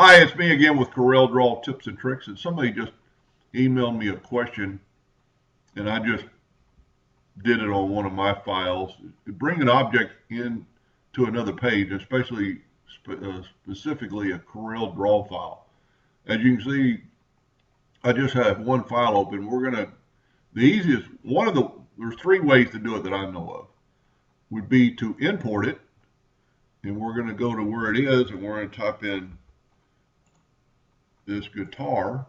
Hi, it's me again with Corel Draw Tips and Tricks, and somebody just emailed me a question, and I just did it on one of my files. Bring an object in to another page, especially specifically a Corel Draw file. As you can see, I just have one file open. The easiest, there's three ways to do it that I know of, would be to import it, and we're going to go to where it is, and we're going to type in this guitar,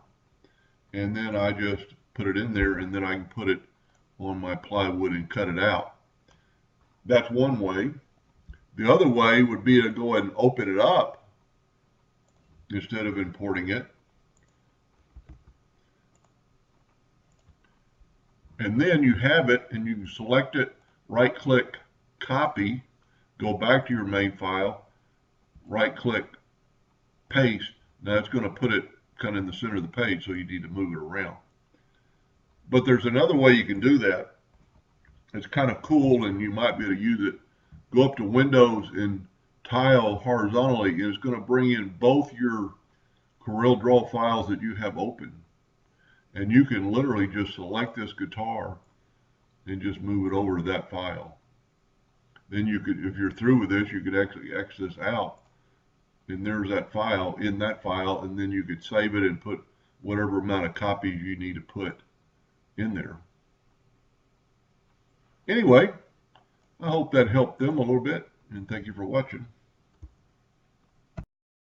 and then I just put it in there, and then I can put it on my plywood and cut it out. That's one way. The other way would be to go ahead and open it up instead of importing it. And then you have it, and you can select it, right click, copy, go back to your main file, right click, paste. Now it's going to put it kind of in the center of the page, so you need to move it around. But there's another way you can do that. It's kind of cool, and you might be able to use it. Go up to Windows and tile horizontally, and it's going to bring in both your Corel Draw files that you have open. And you can literally just select this guitar and just move it over to that file. Then you could, if you're through with this, you could actually X this out. And there's that file in that file, and then you could save it and put whatever amount of copies you need to put in there. Anyway, I hope that helped them a little bit, and thank you for watching.